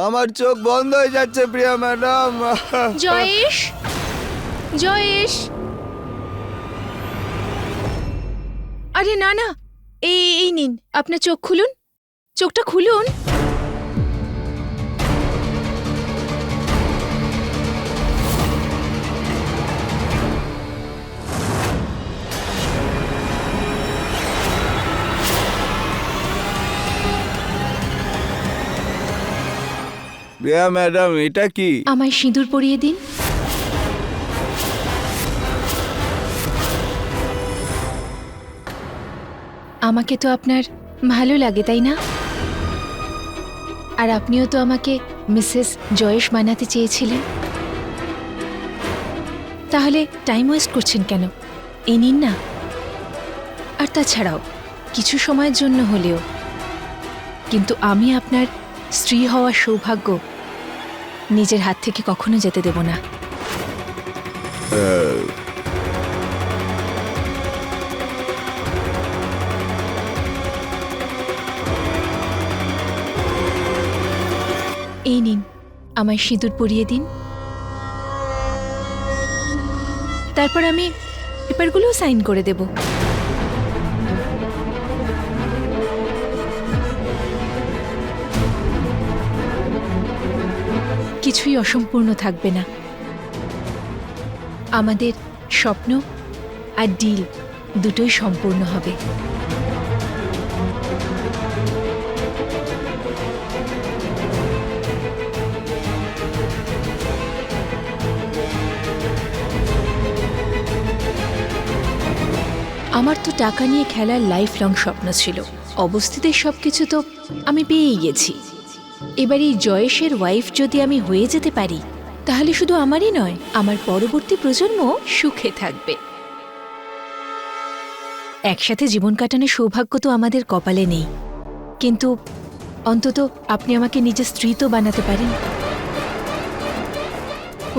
আমার চোখ বন্ধ হয়ে যাচ্ছে প্রিয়া ম্যাডাম। জয়েশ, জয়েশ, আরে না না, এই নিন, আপনার চোখ খুলুন, চোখটা খুলুন। প্রিয়া ম্যাডাম, এটা কি? আমায় সিঁদুর পরিয়ে দিন। আমাকে তো আপনার ভালো লাগে, তাই না? আর আপনিও তো আমাকে মিসেস জয়েশ বানাতে চেয়েছিলেন। তাহলে টাইম ওয়েস্ট করছেন কেন? এই নিন না। আর তাছাড়াও কিছু সময়ের জন্য হলেও, কিন্তু আমি আপনার স্ত্রী হওয়ার সৌভাগ্য নিজের হাত থেকে কখনো যেতে দেব না। এই নিন, আমায় সিঁদুর পরিয়ে দিন। তারপর আমি পেপারগুলো সাইন করে দেব। কিছুই অসম্পূর্ণ থাকবে না। আমাদের স্বপ্ন আর ডিল দুটোই সম্পূর্ণ হবে। আমার তো টাকা নিয়ে খেলার লাইফ লং স্বপ্ন ছিল। অবস্থিতের সবকিছু তো আমি পেয়েই গেছি। এবার এই জয়েশের ওয়াইফ যদি আমি হয়ে যেতে পারি, তাহলে শুধু আমারই নয়, আমার পরবর্তী প্রজন্ম সুখে থাকবে। একসাথে জীবন কাটানোর সৌভাগ্য তো আমাদের কপালে নেই, কিন্তু অন্তত আপনি আমাকে নিজের স্ত্রী তো বানাতে পারেন।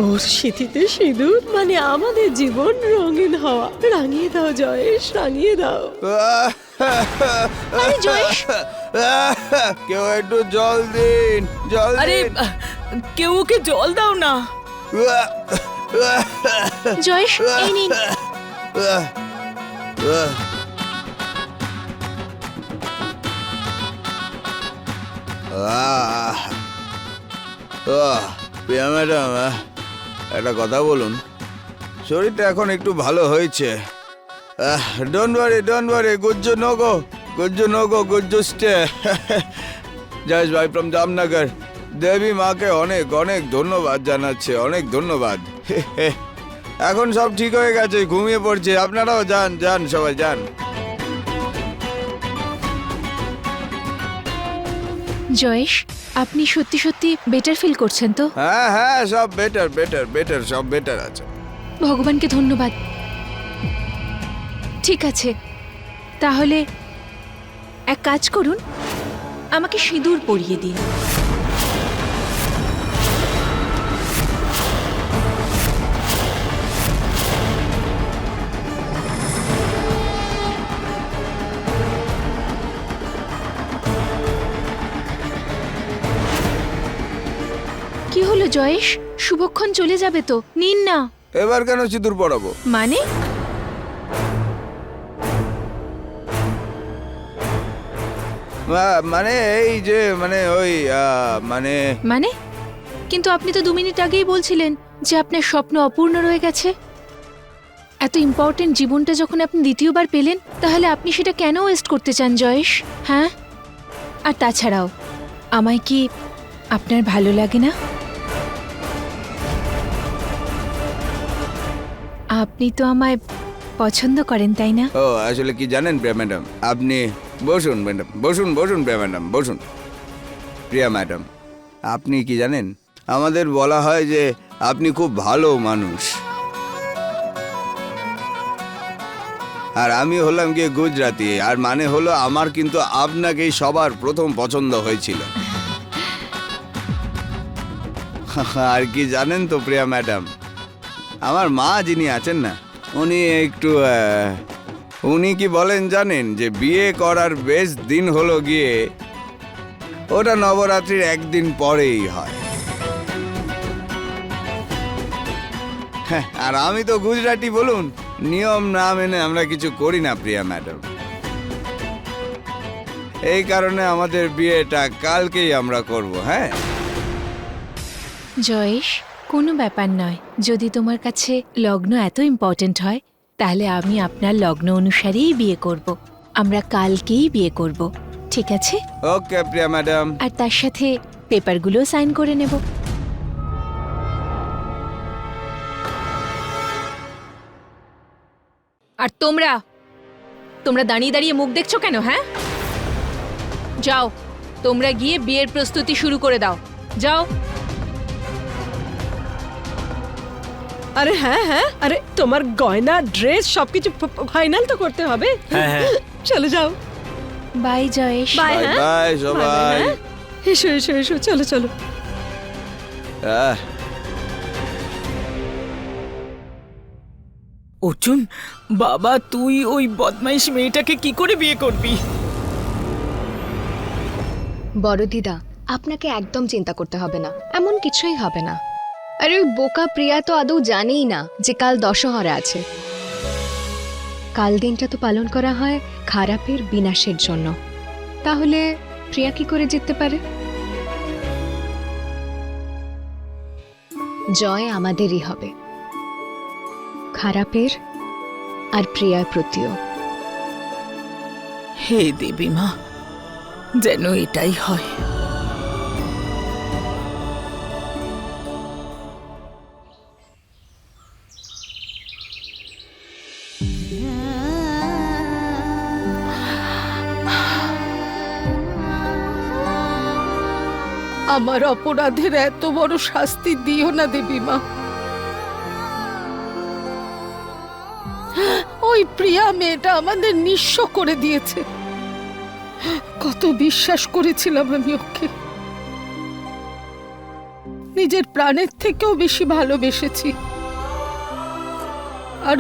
ওর স্মৃতিতে সিঁদুর মানে আমাদের জীবন রঙিন হওয়া। রাঙিয়ে দাও জয়েশ, রাঙিয়ে দাও। আরে জয়েশ, কেউ একটু জল দিন, জল আরে দিন। কেউ ওকে জল দাও না। জয়েশ, এই নিন। প্রিয়া ম্যাডাম, একটা কথা বলুন। শরীরটা এখন একটু ভালো হয়েছে। Don't worry, Gujju no go, Gujju stay. Jayesh ভাই ফ্রম জামনগর দেবী মাকে অনেক অনেক ধন্যবাদ জানাচ্ছে, অনেক ধন্যবাদ। এখন সব ঠিক হয়ে গেছে, ঘুমিয়ে পড়ছে। আপনারাও যান যান, সবাই যান। জয়েশ, আপনি সত্যি সত্যি বেটার ফিল করছেন তো? হ্যাঁ হ্যাঁ, সব বেটার, সব বেটার আছে। ভগবানকে ধন্যবাদ। ঠিক আছে, তাহলে এক কাজ করুন, আমাকে সিঁদুর পরিয়ে দিন। কি হলো জয়েশ, শুভক্ষণ চলে যাবে তো, নিন না। এবার কেন সিঁদুর পরাবো? মানে? মানে এই যে মানে ওই মানে মানে? কিন্তু আপনি তো 2 মিনিট আগেই বলছিলেন যে আপনার স্বপ্ন অপূর্ণ রয়ে গেছে। এত ইম্পর্টেন্ট জীবনটা যখন আপনি দ্বিতীয়বার পেলেন, তাহলে আপনি সেটা কেন ওয়েস্ট করতে চান জয়েশ? হ্যাঁ, আর তাছাড়াও আমায় কি আপনার ভালো লাগে না? আপনি তো আমায় পছন্দ করেন, তাই না? ও আসলে কি জানেন প্রিয়া ম্যাডাম, আপনি বসুন ম্যাডাম, বসুন প্রিয়া ম্যাডাম, বসুন। প্রিয়া ম্যাডাম, আপনি কি জানেন, আমাদের বলা হয় যে আপনি খুব ভালো মানুষ। আর আমি হলাম গিয়ে গুজরাটি, আর মানে হলো আমার কিন্তু আপনাকেই সবার প্রথম পছন্দ হয়েছিল। আর কি জানেন তো প্রিয়া ম্যাডাম, আমার মা যিনি আছেন না, উনি একটু উনি কি বলেন জানেন, যে বিয়ে করার বেশ দিন হলো গিয়ে ওটা নবরাত্রির একদিন পরেই হয়। হ্যাঁ, আর আমি তো গুজরাটি, বলুন, নিয়ম না মেনে আমরা কিছু করি না প্রিয়া ম্যাডাম। এই কারণে আমাদের বিয়েটা কালকেই আমরা করব। হ্যাঁ জয়েশ, কোনো ব্যাপার নয়। যদি তোমার কাছে লগ্ন এত ইম্পর্ট্যান্ট হয় তাহলে আমি আপনার লগ্ন অনুসারেই বিয়ে করব। আমরা কালকেই বিয়ে করব, ঠিক আছে? ওকে প্রিয়া ম্যাডাম। আর তার সাথে পেপারগুলো সাইন করে নেব। আর তোমরা তোমরা দাঁড়িয়ে দাঁড়িয়ে মুখ দেখছো কেন? হ্যাঁ, যাও, তোমরা গিয়ে বিয়ের প্রস্তুতি শুরু করে দাও। যাও। আরে হ্যাঁ হ্যাঁ, আরে তোমার গয়না, ড্রেস সবকিছু ফাইনাল তো করতে হবে। চলো যাও। বাই জয়েশ। বাই। বাই হ্যাঁ বাই সবাই। হ্যাঁ। এসো এসো এসো, চলো চলো। আহ, অর্জুন, বাবা তুই ওই বদমাইশ মেয়েটাকে কি করে বিয়ে করবি? বড় দিদা, আপনাকে একদম চিন্তা করতে হবে না, এমন কিছুই হবে না। আর ওই বোকা প্রিয়া তো আদৌ জানেই না যে কাল দশহরা আছে। কাল দিনটা তো পালন করা হয় খারাপের বিনাশের জন্য। তাহলে প্রিয়া কি করে জিততে পারে? জয় আমাদেরই হবে, খারাপের আর প্রিয়ার প্রতিও। হে দেবী মা, যেন এটাই হয়। আমার অপরাধের এত বড় শাস্তি দিও না দেবী মা। ওই প্রিয়া মেয়েটা আমাদের নিঃস্ব করে দিয়েছে। কত বিশ্বাস করেছিলাম আমি ওকে, নিজের প্রাণের থেকেও বেশি ভালোবেসেছি। আর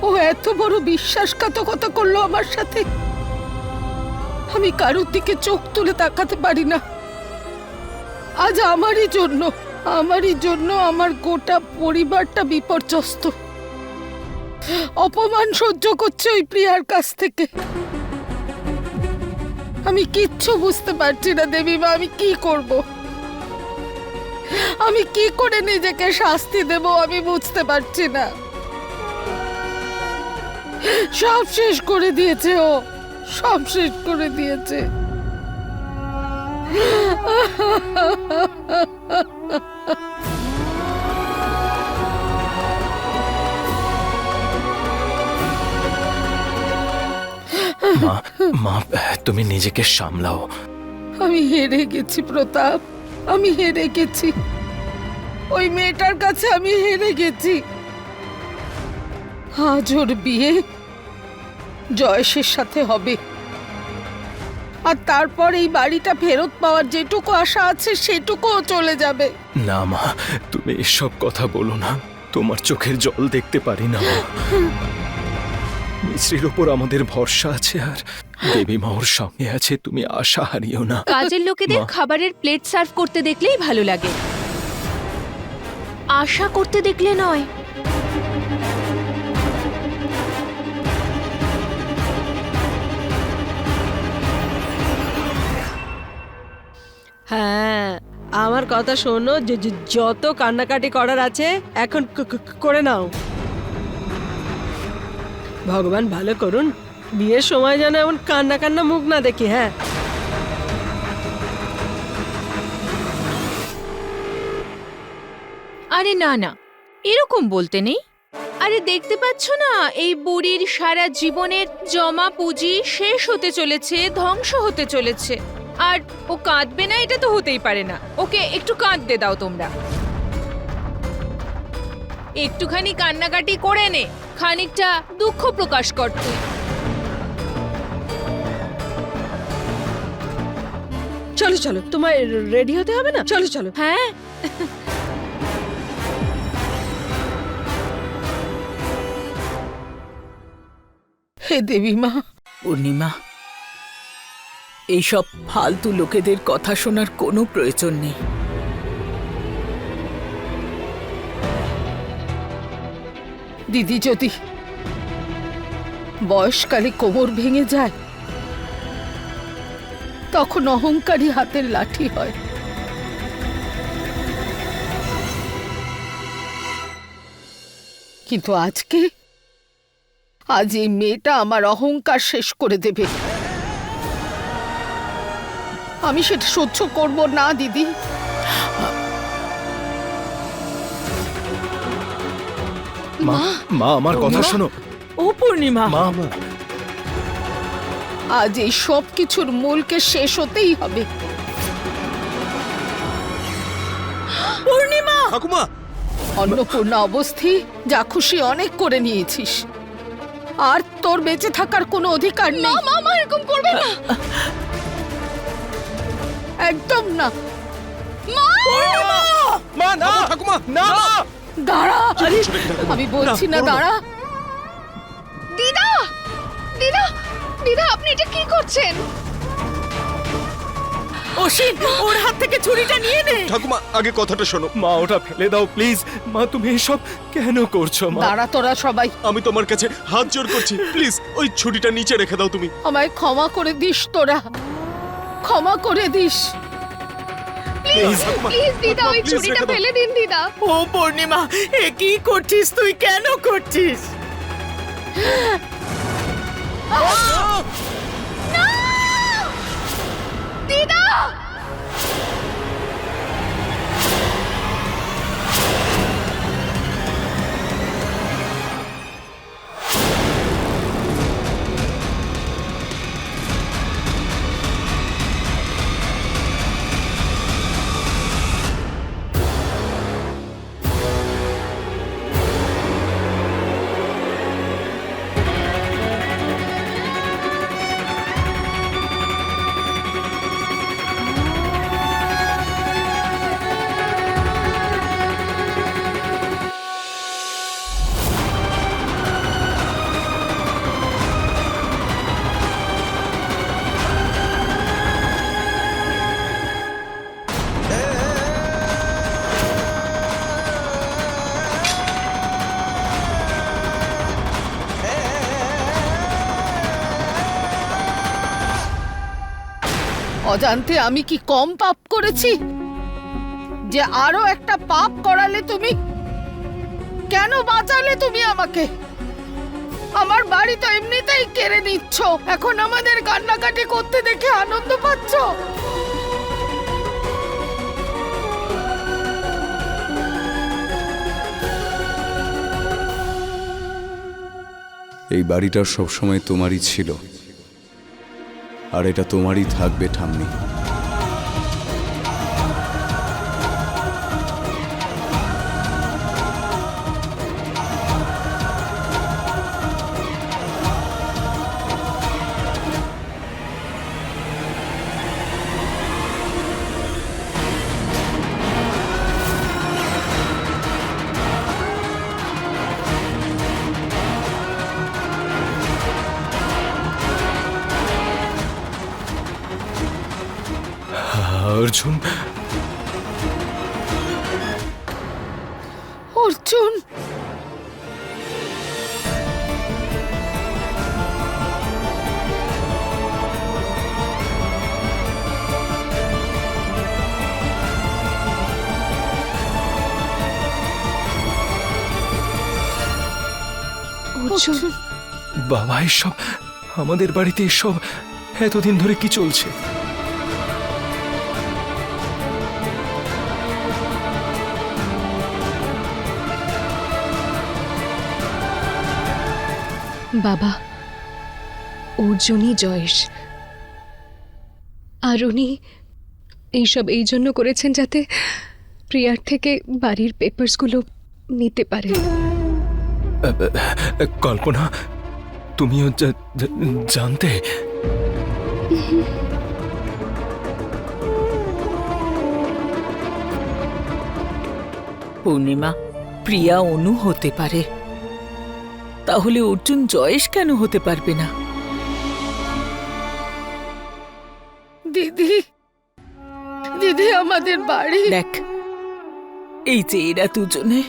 ও এত বড় বিশ্বাসঘাতকতা করলো আমার সাথে। আমি কারোর দিকে চোখ তুলে তাকাতে পারি না। আজ আমারই জন্য আমার গোটা পরিবারটা বিপর্যস্ত। অপমান সহ্য করছে ওই প্রিয়ার কাছ থেকে। আমি কিচ্ছু বুঝতে পারছি না দেবী মা, আমি কি করব? আমি কি করে নিজেকে শাস্তি দেব আমি বুঝতে পারছি না। সব শেষ করে দিয়েছে ও, সব শেষ করে দিয়েছে। মা মা তুমি নিজেকে সামলাও। আমি হেরে গেছি প্রতাপ, আমি হেরে গেছি। ওই মেয়েটার কাছে আমি হেরে গেছি। আজ ওর বিয়ে জয়েশের সাথে হবে, আর তারপর এই বাড়িটা ফেরত পাওয়ার যেটুকু আশা আছে সেটুকুও চলে যাবে। না মা, তুমি এসব কথা বলো না। তোমার চোখের জল দেখতে পারি না মা। মিশ্রির ওপর আমাদের ভরসা আছে, আর দেবী মা ওর সঙ্গে আছে। তুমি আশা হারিও না। কাজের লোকেদের মা। খাবারের প্লেট সার্ভ করতে দেখলেই ভালো লাগে, আশা করতে দেখলে নয়। হ্যাঁ, আমার কথা শোনো, যত কান্নাকাটি করার আছে এখন করে নাও। ভগবান ভালো করুন, বিয়ের সময় যেন এমন কান্না কান্না মুখ না দেখি। হ্যাঁ, আরে না না, এরকম বলতে নেই। আরে দেখতে পাচ্ছ না, এই বুড়ির সারা জীবনের জমা পুঁজি শেষ হতে চলেছে, ধ্বংস হতে চলেছে। আর ও কাঁদবে না, এটা তো হতেই পারে না। ওকে একটু কাঁদতে দাও তোমরা, একটুখানি কান্নাকাটি করে নে, খানিকটা দুঃখ প্রকাশ কর তুই। চলো চলো, তোমায় রেডি হতে হবে না? চলো চলো। হ্যাঁ, হে দেবী মা, পূর্ণিমা, এইসব ফালতু লোকেদের কথা শোনার কোনো প্রয়োজন নেই। দিদি যদি বয়সকালে কোমর ভেঙে যায় তখন অহংকারী হাতের লাঠি হয়। কিন্তু আজ এই মেয়েটা আমার অহংকার শেষ করে দেবে। আমি সেটা সহ্য করব না দিদি। মা মা আমার কথা শোনো। ও পূর্ণিমা, মা আজ এই সব কিছুর মূলকে শেষ হতেই হবে। পূর্ণিমা! ঠাকুমা! অন্নপূর্ণা অবস্থি যা খুশি অনেক করে নিয়েছিস, আর তোর বেঁচে থাকার কোনো অধিকার নেই। মামা এরকম করবে না। একদম না। মা না! ঠাকুমা না! দাঁড়া, আমি বলছি না দাঁড়া। দিদা দিদা দিদা, আপনি এটা কি করছেন? অসীম, ওর হাত থেকে ছুরিটা নিয়ে নে। ঠাকুমা আগে কথাটা শোনো। মা ওটা ফেলে দাও প্লিজ। মা তুমি এসব কেন করছো? মা দাঁড়া তোরা সবাই, আমি তোমার কাছে হাত জোড় করছি, প্লিজ ওই ছুরিটা নিচে রেখে দাও তুমি। আমায় ক্ষমা করে দিস, তোরা ক্ষমা করে দিস। প্লিজ প্লিজ দিদা, ওই please ছুরিটা রেখে দাও। ফেলে দিন দিদা। ও পূর্ণিমা, এ কি করছিস তুই? কেন করছিস? দিদা অজান্তে আমি কি কম পাপ করেছি যে আরো একটা পাপ করালে তুমি? কেন বাঁচালে তুমি আমাকে? আমার বাড়ি তো এমনিতেই কেড়ে নিচ্ছ, এখন আমাদের কান্নাকাটি করতে দেখে আনন্দ পাচ্ছ? এই বাড়িটা সবসময় তোমারই ছিল, আর এটা তোমারই থাকবে ঠাম্মি। অর্জুন, অর্জুন, অর্জুন, বাবা এসব আমাদের বাড়িতে এসব এতদিন ধরে কি চলছে? বাবা, অর্জুনই জয়েশ, আর উনি এইসব এই জন্য করেছেন যাতে প্রিয়ার থেকে বাড়ির পেপারসগুলো নিতে পারে। কল্পনা, তুমিও জানতে? পূর্ণিমা, প্রিয়া অনু হতে পারে, তাহলে অর্জুন জয়েশ কেন হতে পারবে না? আমাদের বাড়ি। দেখ, এই যে এরা দুজনে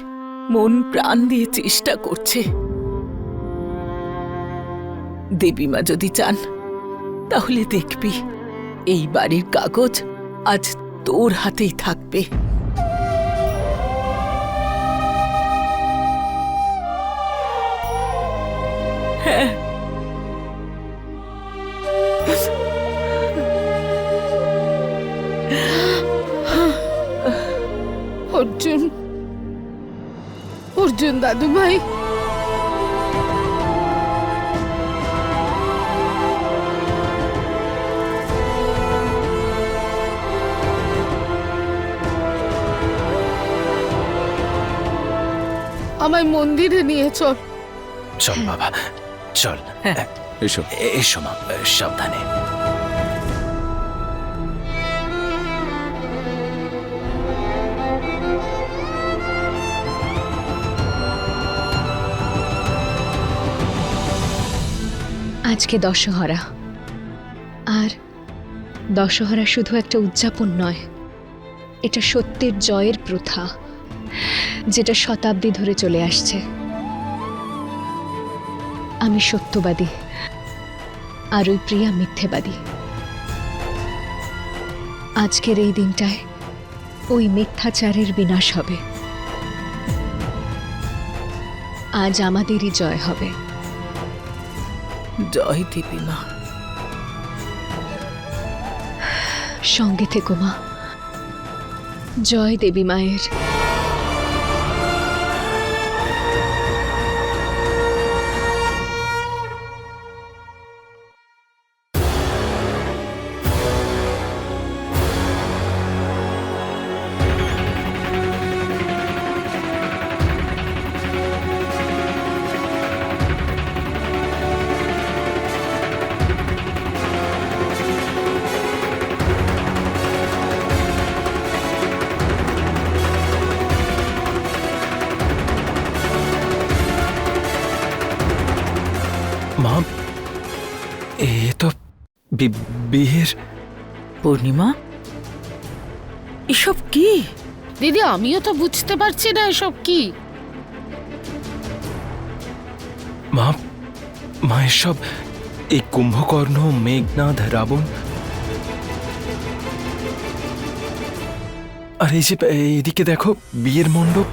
মন প্রাণ দিয়ে চেষ্টা করছে, দেবীমা যদি চান তাহলে দেখবি এই বাড়ির কাগজ আজ তোর হাতেই থাকবে। হ্যাঁ, অর্জুন, অর্জুন দাদু ভাই, আমায় মন্দিরে নিয়ে চল। চল বাবা, চল। এসো। এসো মা, সাবধানে। আজকে দশহরা, আর দশহরা শুধু একটা উদযাপন নয়, এটা সত্যের জয়ের প্রথা, যেটা শতাব্দী ধরে চলে আসছে। আমি সত্যবাদী আর ওই প্রিয়া মিথ্যেবাদী। আজকের এই দিনটায় ওই মিথ্যাচারের বিনাশ হবে। আজ আমাদেরই জয় হবে। জয় দেবীমা। সঙ্গে থেকো মা। জয় দেবী মায়ের। মা, এ তো বিয়ের। পূর্ণিমা, এসব কি? দিদি, আমিও তো বুঝতে পারছি না এসব কি। মা, মা এসব এই কুম্ভকর্ণ, মেঘনাদ, রাবণ আর এই যে এইদিকে দেখো বিয়ের মণ্ডপ।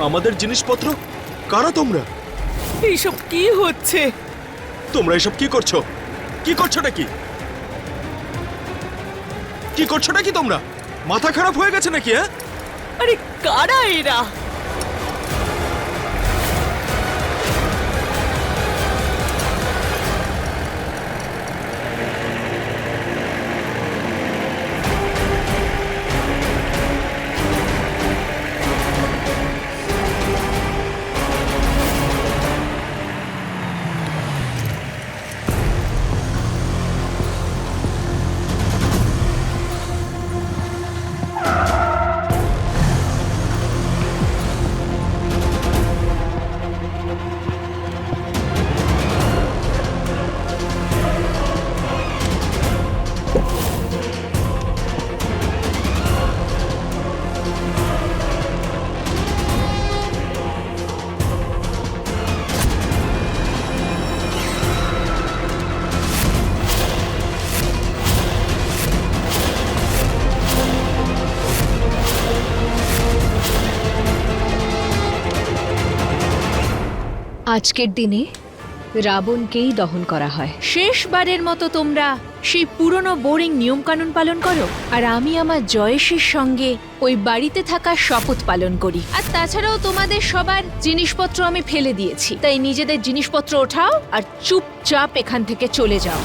আমাদের জিনিসপত্র? কারা তোমরা? এইসব কি হচ্ছে? তোমরা এসব কি করছো? কি করছোটা কি? কি করছোটা কি তোমরা? মাথা খারাপ হয়ে গেছে নাকি? হ্যাঁ, আরে কারা এরা? আজকের দিনে রাবণকেই দহন করা হয়। শেষবারের মতো তোমরা সেই পুরনো বোরিং নিয়মকানুন পালন করো, আর আমি আমার জয়েশের সঙ্গে ওই বাড়িতে থাকার শপথ পালন করি। আর তাছাড়াও তোমাদের সবার জিনিসপত্র আমি ফেলে দিয়েছি, তাই নিজেদের জিনিসপত্র ওঠাও আর চুপচাপ এখান থেকে চলে যাও।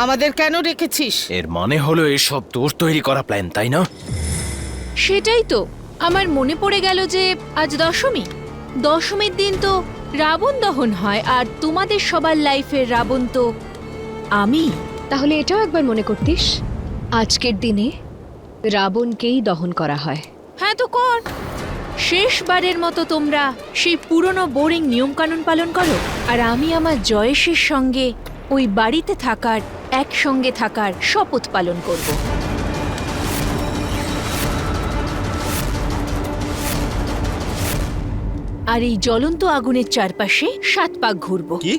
আমাদের কেন রেখেছিস? এর মানে হলো এসব তোর তৈরি করা প্ল্যান, তাই না? সেটাই তো আমার মনে পড়ে গেল যে আজ দশমী। দশমীর দিন তো রাবণ দহন হয়, আর তোমাদের সবার লাইফের রাবণ তো আমি। তাহলে এটাও একবার মনে করতিস, আজকের দিনে রাবণকেই দহন করা হয়। হ্যাঁ তো কর। শেষবারের মতো তোমরা সেই পুরনো বোরিং নিয়মকানুন পালন করো, আর আমি আমার জয়েশের সঙ্গে ওই বাড়িতে থাকার, একসঙ্গে থাকার শপথ পালন করব। আর এই জ্বলন্ত আগুনের চারপাশে 7 পাক ঘুরবো। কি